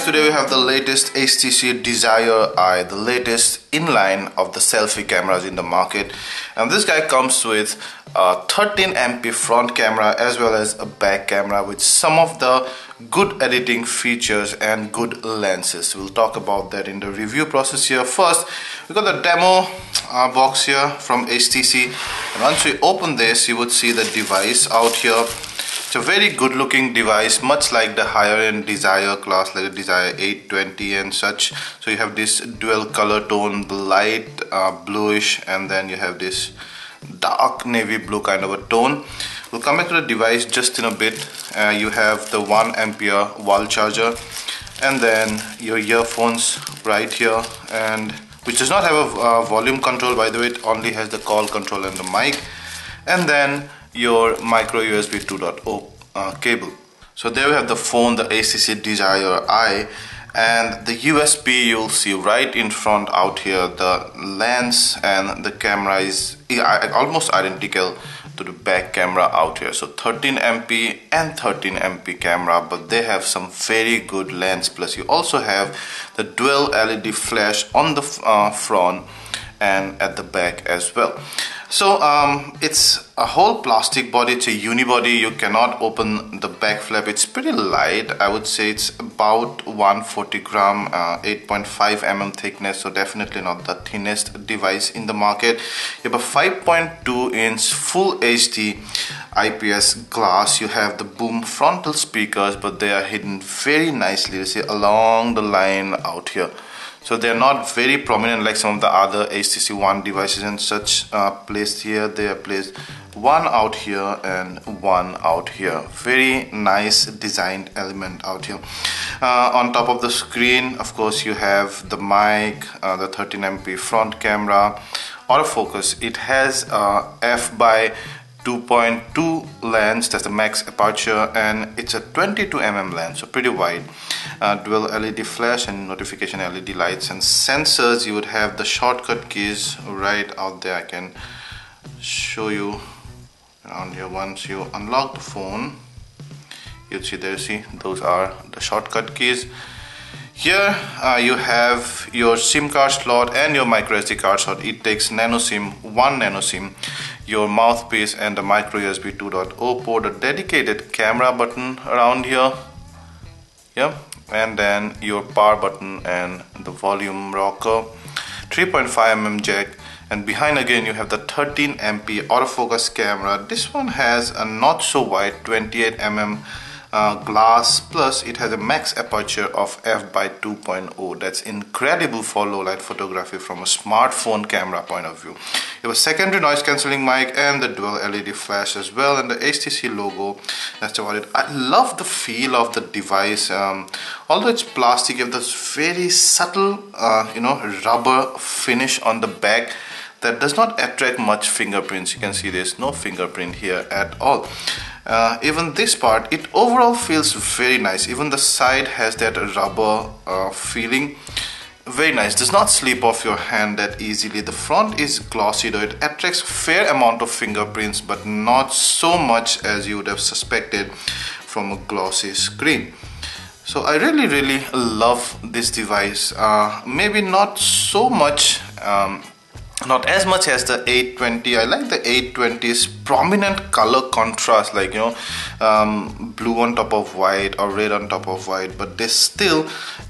Today we have the latest HTC Desire Eye, the latest inline of the selfie cameras in the market, and this guy comes with a 13MP front camera as well as a back camera with some of the good editing features and good lenses. We'll talk about that in the review process here. First, we got the demo box here from HTC, and once we open this you would see the device out here. It's a very good looking device, much like the higher end Desire class, like the Desire 820 and such. So you have this dual color tone, the light bluish, and then you have this dark navy blue kind of a tone. We'll come back to the device just in a bit. You have the 1 ampere wall charger, and then your earphones right here, and which does not have a volume control, by the way. It only has the call control and the mic, and then your micro USB 2.0 cable. So there we have the phone, the HTC Desire Eye, and the USB you'll see right in front out here. The lens and the camera is almost identical to the back camera out here. So 13MP and 13MP camera, but they have some very good lens. Plus you also have the dual LED flash on the front and at the back as well. So it's a whole plastic body, it's a unibody. You cannot open the back flap. It's pretty light. I would say it's about 140 gram, 8.5 thickness, so definitely not the thinnest device in the market. You have a 5.2 inch full HD IPS glass. You have the boom frontal speakers, but they are hidden very nicely, you see, along the line out here. So they're not very prominent like some of the other HTC One devices and such placed here. They are placed one out here and one out here. Very nice designed element out here. On top of the screen, of course, you have the mic, the 13MP front camera, autofocus. It has f by 2.2 lens, that's the max aperture, and it's a 22mm lens, so pretty wide. Dual LED flash and notification LED lights and sensors. You would have the shortcut keys right out there. I can show you around here. Once you unlock the phone, you'll see there, see, those are the shortcut keys. Here you have your SIM card slot and your micro SD card slot. It takes nano SIM, 1 nano SIM, your mouthpiece and the micro USB 2.0 port, a dedicated camera button around here, yeah, and then your power button and the volume rocker, 3.5mm jack, and behind again you have the 13MP autofocus camera. This one has a not so wide 28mm glass, plus it has a max aperture of f by 2.0. That's incredible for low light photography from a smartphone camera point of view. You have a secondary noise cancelling mic and the dual LED flash as well, and the HTC logo. That's about it. I love the feel of the device. Although it's plastic, you have this very subtle rubber finish on the back that does not attract much fingerprints. You can see there's no fingerprint here at all. Even this part, it overall feels very nice. Even the side has that rubber feeling. Very nice. Does not slip off your hand that easily. The front is glossy, though it attracts a fair amount of fingerprints, but not so much as you would have suspected from a glossy screen. So I really love this device. Maybe not so much, not as much as the 820. I like the 820's prominent color contrast, like blue on top of white or red on top of white, but this still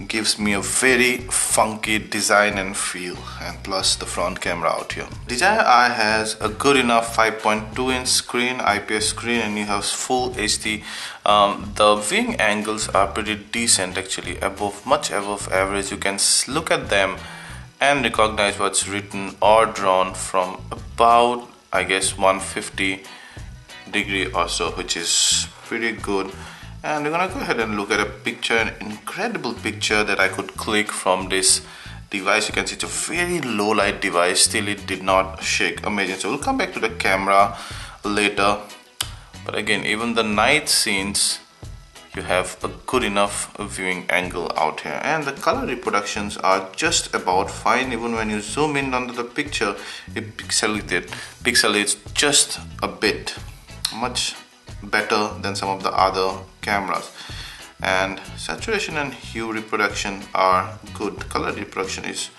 gives me a very funky design and feel. And plus the front camera out here. Desire Eye has a good enough 5.2 inch screen, IPS screen, and you have full HD. The viewing angles are pretty decent actually, much above average. You can look at them and recognize what's written or drawn from about, I guess, 150 degree or so, which is pretty good. And we're gonna go ahead and look at a picture, an incredible picture that I could click from this device. You can see it's a very low light device, still it did not shake. Amazing. So we'll come back to the camera later, but again, even the night scenes, you have a good enough viewing angle out here, and the color reproductions are just about fine. Even when you zoom in onto the picture, it pixelates just a bit, much better than some of the other cameras. And saturation and hue reproduction are good. Color reproduction is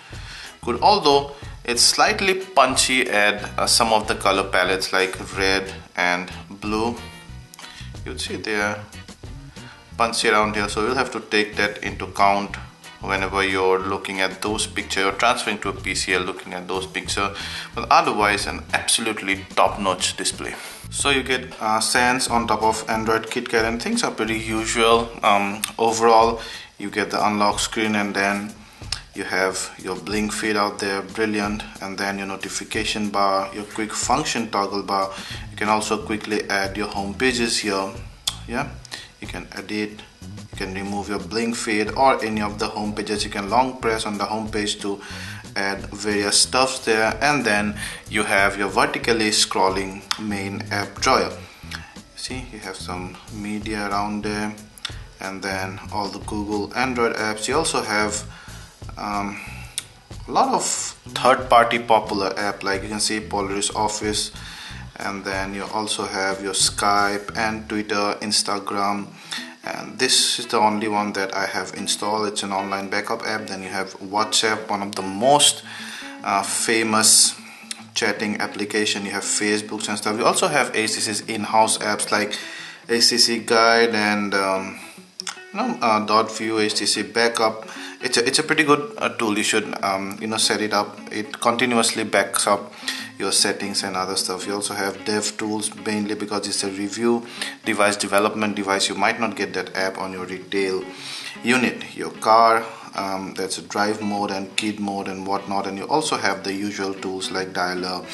good, although it's slightly punchy at some of the color palettes like red and blue. You'd see they are punchy around here, so you'll have to take that into account whenever you're looking at those pictures or transferring to a PCL, looking at those pictures. But otherwise, an absolutely top-notch display. So you get Sans on top of Android KitKat, and things are pretty usual. Overall, you get the unlock screen, and then you have your blink feed out there, brilliant, and then your notification bar, your quick function toggle bar. You can also quickly add your home pages here. Yeah, you can edit, you can remove your blink feed or any of the home pages. You can long press on the home page to add various stuffs there, and then you have your vertically scrolling main app drawer. See, you have some media around there, and then all the Google Android apps. You also have a lot of third-party popular app, like you can see Polaris Office, and then you also have your Skype and Twitter, Instagram, and this is the only one that I have installed. It's an online backup app. Then you have WhatsApp, one of the most famous chatting application. You have Facebook and stuff. You also have HTC's in-house apps like HTC Guide and Dot View, HTC Backup. It's a pretty good tool. You should set it up. It continuously backs up your settings and other stuff. You also have dev tools, mainly because it's a review device, development device. You might not get that app on your retail unit. Your car, that's a drive mode and kid mode and whatnot. And you also have the usual tools like dialer,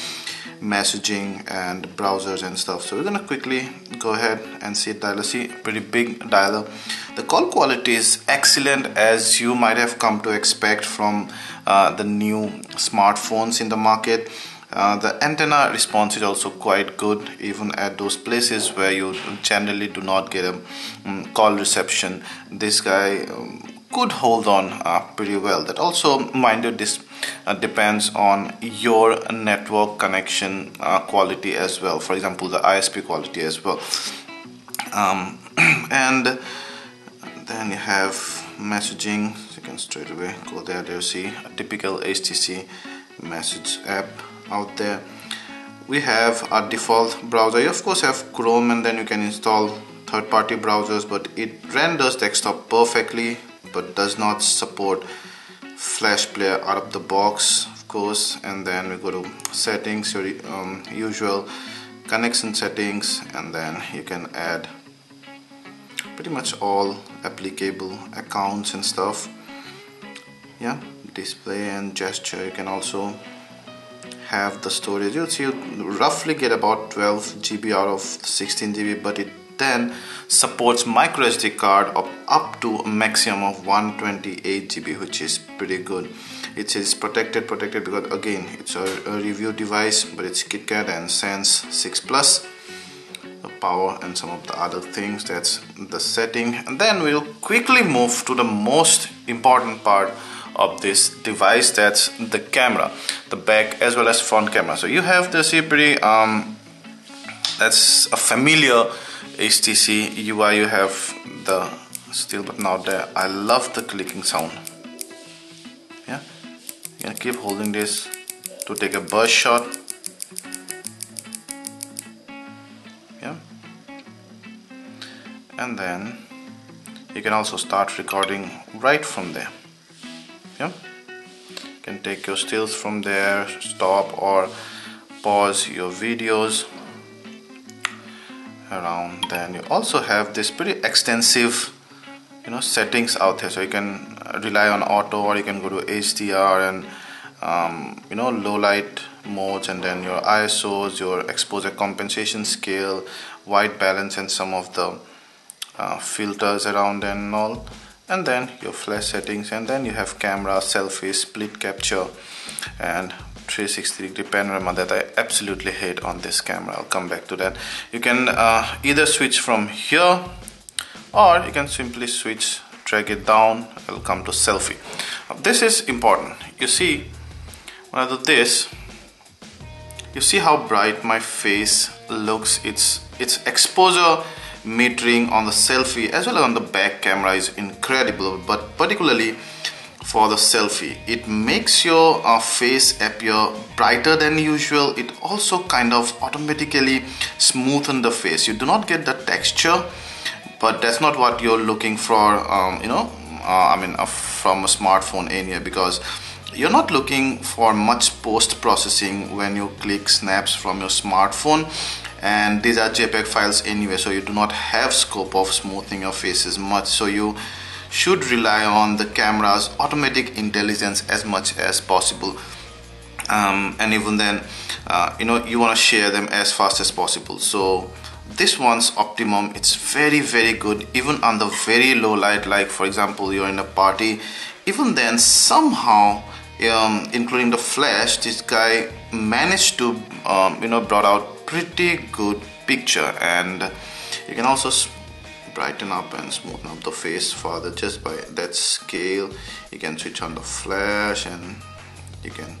messaging and browsers and stuff. So we're gonna quickly go ahead and see dialer. See, pretty big dialer. The call quality is excellent, as you might have come to expect from the new smartphones in the market. The antenna response is also quite good, even at those places where you generally do not get a call reception. This guy could hold on pretty well. That also, mind you, this depends on your network connection quality as well. For example, the ISP quality as well. And then you have messaging. So you can straight away go there. There you see a typical HTC message app out there. We have our default browser. You of course have Chrome, and then you can install third-party browsers, but it renders desktop perfectly, but does not support Flash Player out of the box, of course. And then we go to settings, your usual connection settings, and then you can add pretty much all applicable accounts and stuff. Yeah, display and gesture. You can also have the storage. You'll see you roughly get about 12 GB out of 16 GB, but it then supports micro SD card of up to a maximum of 128 GB, which is pretty good. It is protected because again it's a review device, but it's KitKat and Sans 6 Plus. The power and some of the other things, that's the setting. And then we'll quickly move to the most important part of this device, that's the camera, the back as well as front camera. So you have this pretty that's a familiar HTC UI. You have the still button out there. I love the clicking sound. Yeah, you can keep holding this to take a burst shot. Yeah, and then you can also start recording right from there. Yeah, you can take your stills from there, stop or pause your videos around. Then you also have this pretty extensive settings out there, so you can rely on auto, or you can go to HDR and low light modes, and then your ISOs, your exposure compensation scale, white balance, and some of the filters around and all. And then your flash settings, and then you have camera, selfie, split capture, and 360-degree panorama that I absolutely hate on this camera. I'll come back to that. You can either switch from here or you can simply switch, drag it down, it'll come to selfie. This is important. You see, when I do this, you see how bright my face looks. Its exposure metering on the selfie as well as on the back camera is incredible, but particularly for the selfie, it makes your face appear brighter than usual. It also kind of automatically smoothen the face. You do not get the texture, but that's not what you're looking for, from a smartphone anyway, because you're not looking for much post-processing when you click snaps from your smartphone, and these are JPEG files anyway, so you do not have scope of smoothing your faces much. So you should rely on the camera's automatic intelligence as much as possible, and even then, you want to share them as fast as possible. So this one's optimum, it's very good even under very low light, like for example you're in a party. Even then, somehow, including the flash, this guy managed to brought out pretty good picture. And you can also brighten up and smoothen up the face further just by that scale. You can switch on the flash, and you can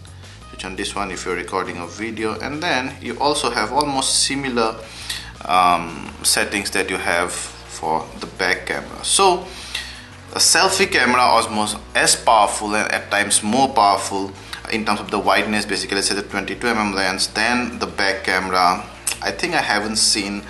switch on this one if you're recording a video, and then you also have almost similar settings that you have for the back camera. So a selfie camera is almost as powerful and at times more powerful in terms of the wideness, basically let's say the 22mm lens, than the back camera. I think I haven't seen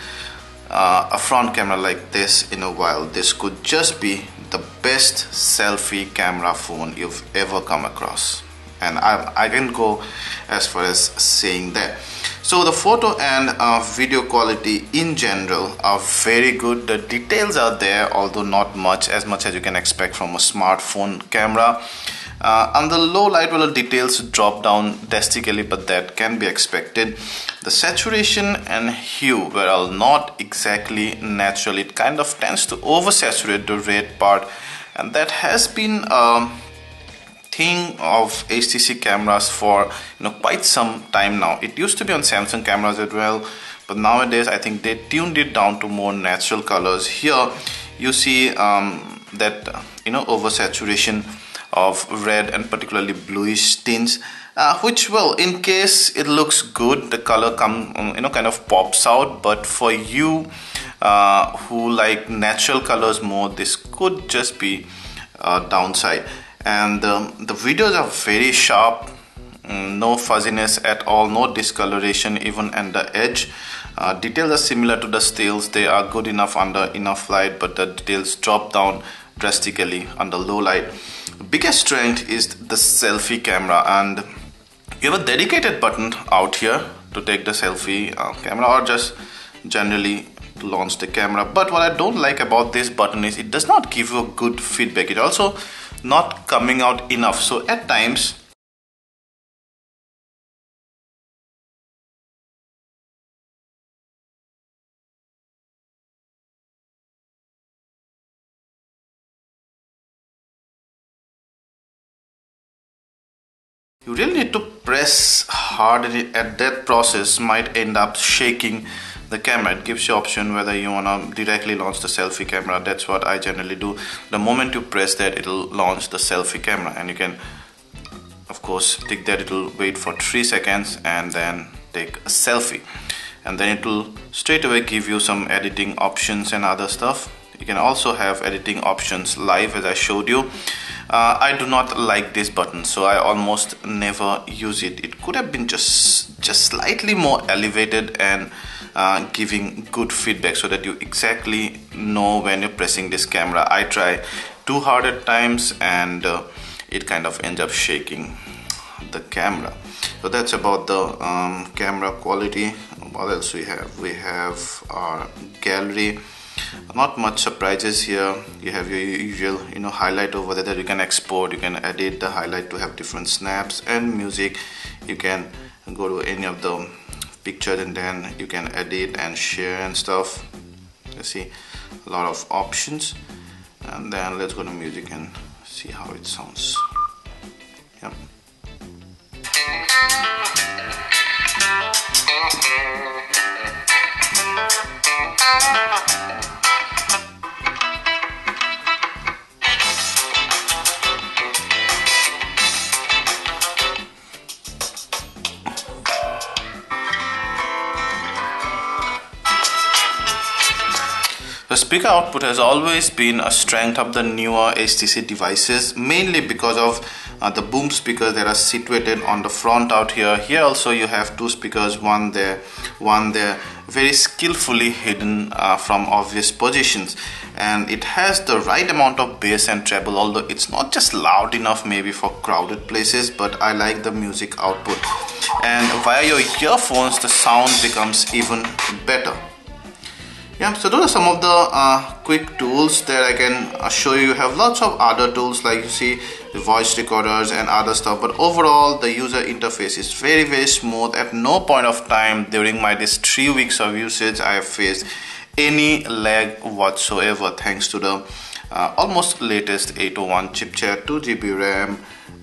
a front camera like this in a while. This could just be the best selfie camera phone you've ever come across, and I can go as far as saying that. So the photo and video quality in general are very good. The details are there, although not as much as you can expect from a smartphone camera. On the low light, well, the details drop down drastically, but that can be expected. The saturation and hue were not exactly natural. It kind of tends to oversaturate the red part, and that has been thing of HTC cameras for quite some time now. It used to be on Samsung cameras as well, but nowadays I think they tuned it down to more natural colors. Here you see that oversaturation of red and particularly bluish tints, which, well, in case it looks good, the color kind of pops out, but for you who like natural colors more, this could just be a downside. And the videos are very sharp, no fuzziness at all, no discoloration even at the edge. Details are similar to the stills. They are good enough under enough light, but the details drop down drastically under low light. The biggest strength is the selfie camera, and you have a dedicated button out here to take the selfie camera, or just generally to launch the camera. But what I don't like about this button is it does not give you a good feedback. It also not coming out enough, so at times you really need to press hard at that process might end up shaking the camera. It gives you option whether you want to directly launch the selfie camera. That's what I generally do. The moment you press that, it'll launch the selfie camera, and you can of course tick that. It'll wait for 3 seconds and then take a selfie, and then it will straight away give you some editing options and other stuff. You can also have editing options live, as I showed you. I do not like this button, so I almost never use it. It could have been just slightly more elevated and giving good feedback so that you exactly know when you're pressing this camera. I try too hard at times, and it kind of ends up shaking the camera. So that's about the camera quality. What else we have? We have our gallery. Not much surprises here. You have your usual highlight over there that you can export. You can edit the highlight to have different snaps, and music. You can go to any of the pictures and then you can edit and share and stuff. You see a lot of options. And then let's go to music and see how it sounds. Yep. The speaker output has always been a strength of the newer HTC devices, mainly because of the boom speakers that are situated on the front out here. Here also you have two speakers, one there, very skillfully hidden from obvious positions, and it has the right amount of bass and treble, although it's not just loud enough maybe for crowded places, but I like the music output, and via your earphones the sound becomes even better. Yeah, so those are some of the quick tools that I can show you. You have lots of other tools, like you see the voice recorders and other stuff, but overall the user interface is very smooth. At no point of time during this 3 weeks of usage I have faced any lag whatsoever, thanks to the almost latest 801 chipset, 2GB RAM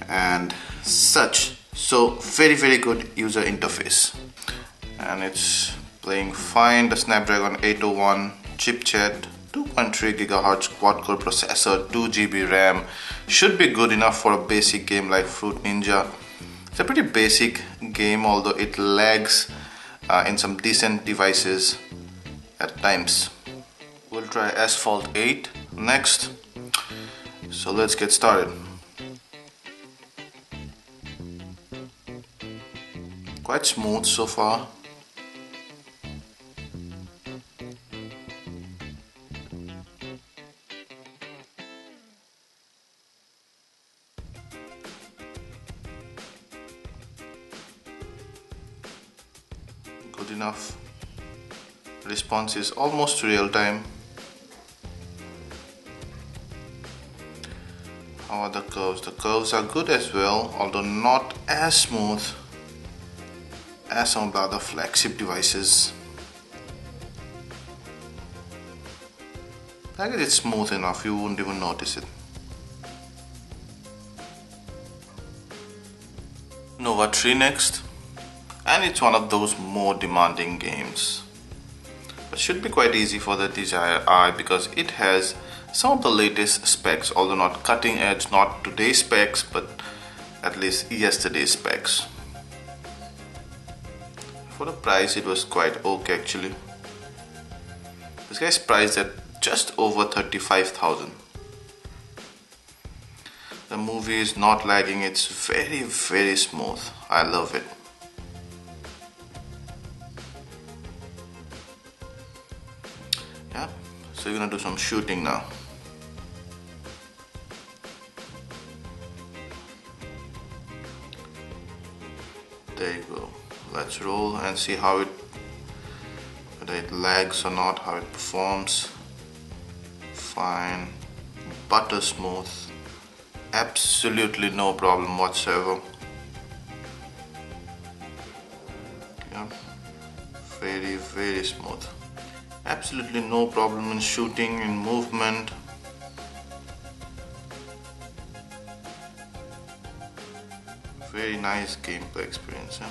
and such. So very good user interface, and it's playing fine. The Snapdragon 801 chipset, 2.3 GHz quad-core processor, 2GB RAM should be good enough for a basic game like Fruit Ninja. It's a pretty basic game, although it lags in some decent devices at times. We'll try Asphalt 8 next, so let's get started. Quite smooth so far. Good enough. Response is almost real time. How are the curves? The curves are good as well, although not as smooth as some of the other flagship devices. I guess it's smooth enough, you won't even notice it. Nova 3 next, and it's one of those more demanding games, but should be quite easy for the Desire Eye because it has some of the latest specs, although not cutting edge, not today's specs, but at least yesterday's specs. For the price it was quite okay actually. This guy's priced at just over 35,000. The movie is not lagging, it's very smooth. I love it. Yeah, so we're gonna do some shooting now. There you go. Let's roll and see how whether it lags or not, how it performs. Fine, butter smooth, absolutely no problem whatsoever. Yeah, very smooth. Absolutely no problem in shooting, in movement. Very nice gameplay experience. Yeah?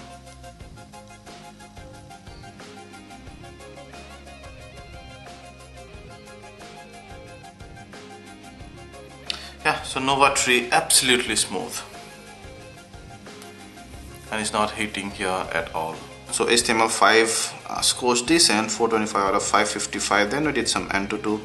Yeah, so Nova 3 absolutely smooth, and it's not hitting here at all. So HTML5 scores decent, 425 out of 555. Then we did some Antutu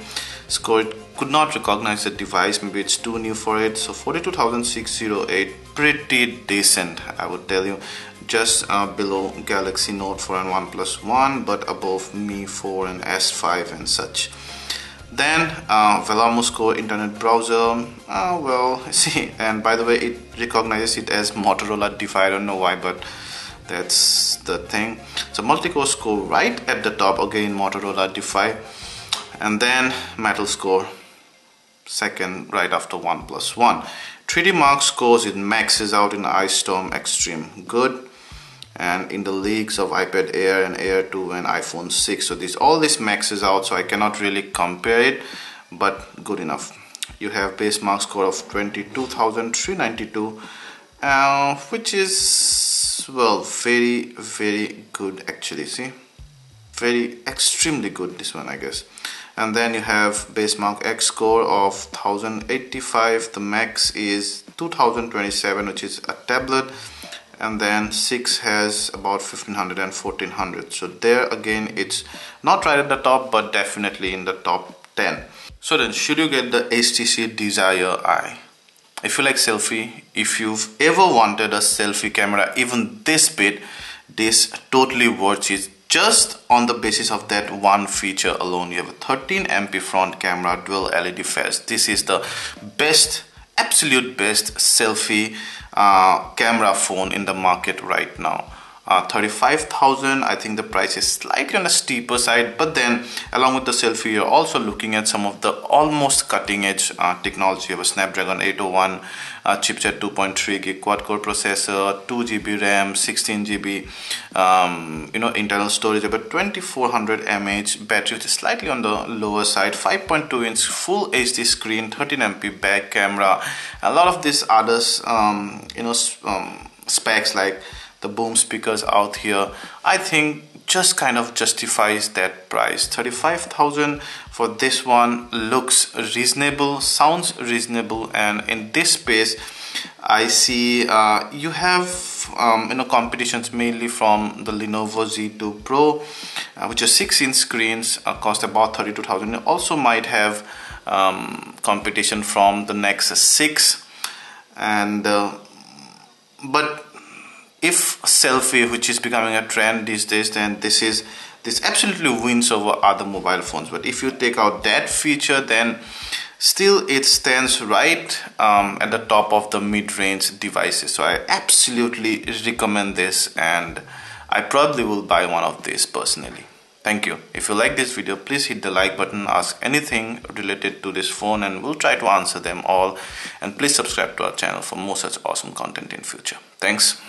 score. It could not recognize the device, maybe it's too new for it. So 42,608, pretty decent I would tell you. Just below Galaxy Note 4 and OnePlus One, but above Mi 4 and S5 and such. Then Velamo score internet browser, well, see, and by the way it recognizes it as Motorola Defy. I don't know why, but that's the thing. So multi-core score right at the top, again Motorola Defy, and then Metal score second right after OnePlus One. 3D Mark scores, it maxes out in Ice Storm Extreme, good, and in the leagues of iPad Air and Air 2 and iPhone 6. So all this maxes out, so I cannot really compare it, but good enough. You have base mark score of 22,392, which is, well, very good actually. See, very extremely good, this one I guess. And then you have base mark X score of 1085. The max is 2027, which is a tablet. And then 6 has about 1500 and 1400. So there again, it's not right at the top, but definitely in the top 10. So then, should you get the HTC Desire I? If you like selfie, if you've ever wanted a selfie camera even this bit, this totally worth it. Just on the basis of that one feature alone. You have a 13 MP front camera, dual LED flash. This is the best, absolute best selfie camera phone in the market right now. 35,000. I think the price is slightly on the steeper side, but then along with the selfie, you're also looking at some of the almost cutting edge technology. You have a Snapdragon 801 chipset, 2.3 gig quad core processor, 2 GB RAM, 16 GB internal storage, about 2400 mAh battery, which is slightly on the lower side, 5.2 inch full HD screen, 13 MP back camera. A lot of these others specs like the boom speakers out here, I think just kind of justifies that price. 35,000 for this one looks reasonable, sounds reasonable, and in this space I see you have competitions mainly from the Lenovo Z2 Pro, which are 6-inch screens, cost about 32,000. You also might have competition from the Nexus 6, and but if selfie, which is becoming a trend these days, then this absolutely wins over other mobile phones. But if you take out that feature, then still it stands right at the top of the mid-range devices. So I absolutely recommend this, and I probably will buy one of these personally. Thank you. If you like this video, please hit the like button, ask anything related to this phone, and we'll try to answer them all. And please subscribe to our channel for more such awesome content in future. Thanks.